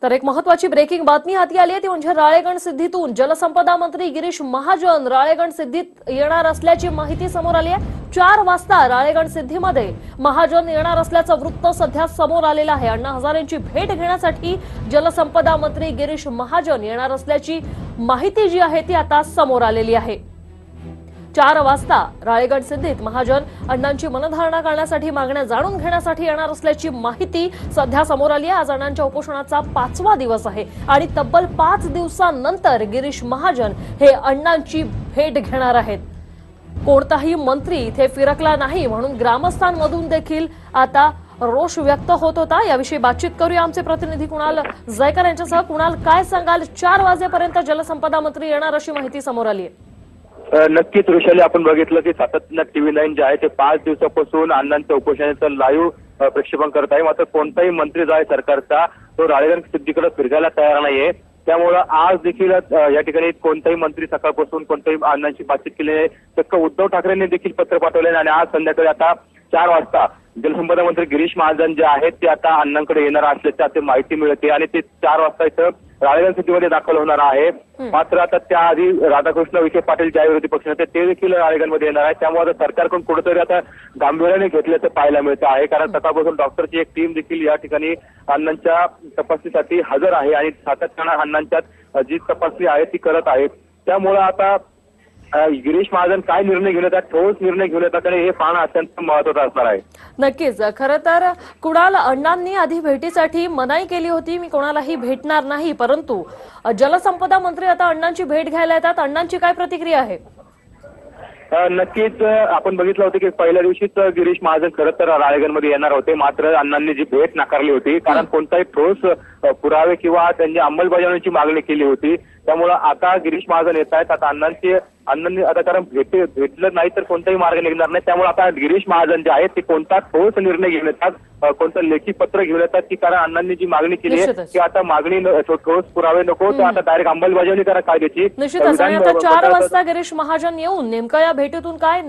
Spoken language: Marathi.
तर एक महत्वाची ब्रेकिंग बातमी हाती आली आहे ती म्हणजे राळेगण सिद्धीतून जलसंपदा मंत्री गिरीश महाजन राळेगण सिद्धीत येणार असल्याची माहिती समोर आली आहे। 4 वाजता राळेगण सिद्धीमध्ये महाजन येणार असल्याचं वृत्त सध्या समोर आलेलं आहे। अण्णा हजारेंची भेट घेण्यासाठी जलसंपदा मंत्री गिरीश महाजन येणार असल्याची माहिती जी आहे ती आता समोर आलेली आहे। 4 वाजता राळेगण सिद्धीत महाजन अण्णांची मनधारणा करण्यासाठी मागण्या जाणून घेण्यासाठी येणार असल्याची माहिती सध्या समोर आली आहे। आज अण्णांच्या उपोषणाचा 5वा दिवस आहे आणि तब्बल 5 दिवसांनंतर गिरीश महाजन हे अण्णांची भेट घेणार आहेत। कोणताही मंत्री इथे फिरकला नाही म्हणून ग्रामस्थांमधून देखील आता रोष व्यक्त होत होता। याविषयी बातचीत करूया आमचे प्रतिनिधी कुणाल जयकर यांच्यासह। कुणाल, काय सांगाल? 4 वाजेपर्यंत जलसंपदा मंत्री येणार अशी माहिती समोर आली आहे। नक्कीच ऋषाली, आपण बघितलं की सातत्यानं TV9 जे आहे ते 5 दिवसापासून अण्णांच्या उपोषणाचं लाईव्ह प्रक्षेपण करत आहे। मात्र कोणताही मंत्री जो आहे सरकारचा तो राळेगण सिद्धीकडे फिरकायला तयार नाहीये। त्यामुळे आज देखील या ठिकाणी कोणताही मंत्री सकाळपासून कोणत्याही अण्णांची बातचीत केली नाही। चक्क उद्धव ठाकरेंनी देखील पत्र पाठवले आणि आज संध्याकाळी आता 4 वाजता जलसंपदा मंत्री गिरीश महाजन जे आहेत ते आता अण्णांकडे येणार असल्याची आता माहिती मिळते आणि ते 4 वाजता इथं राळेगण सिद्धीमध्ये दाखल होणार आहे। मात्र आता त्याआधी राधाकृष्ण विखे पाटील ज्या विरोधी पक्षनेते ते देखील राळेगणमध्ये येणार आहे। त्यामुळे सरकारकडून कुठेतरी आता गांभीर्याने घेतल्याचं पाहायला मिळतं आहे, कारण सकाळपासून डॉक्टरची एक टीम देखील या ठिकाणी अण्णांच्या तपासणीसाठी हजर आहे आणि सातत्यानं अण्णांच्या जी तपासणी आहे ती करत आहे। त्यामुळे आता गिरीश महाजन काय निर्णय घेऊन येतात, ठोस निर्णय घेऊन येतात हे पाहणं अत्यंत महत्त्वाचं असणार आहे। नक्कीच। खरं तर कुणाल, अण्णांनी आधी भेटीसाठी मनाई केली होती, मी कोणालाही भेटणार नाही, परंतु जलसंपदा मंत्री आता अण्णांची भेट घ्यायला येतात। अण्णांची काय प्रतिक्रिया आहे? नक्कीच आपण बघितलं होतं की पहिल्या दिवशीच गिरीश महाजन खरं तर राळेगणमध्ये येणार होते, मात्र अण्णांनी जी भेट नाकारली होती कारण कोणताही ठोस पुरावे किंवा त्यांची अंमलबजावणीची मागणी केली होती। त्यामुळे आता गिरीश महाजन येत आहेत। आता अण्णांनी आता कारण भेटलं नाही तर कोणताही मार्ग निघणार नाही। त्यामुळे आता गिरीश महाजन जे आहेत ते कोणता ठोस निर्णय घेऊन येतात, कोणतं लेखी पत्र घेऊन येतात की कारण अण्णांनी जी मागणी केली आहे की आता मागणी ठोस पुरावे नको तर आता डायरेक्ट अंमलबजावणी करा कायद्याची। निश्चितच। आणि आता 4 वाजता गिरीश महाजन येऊन नेमकं या भेटीतून काय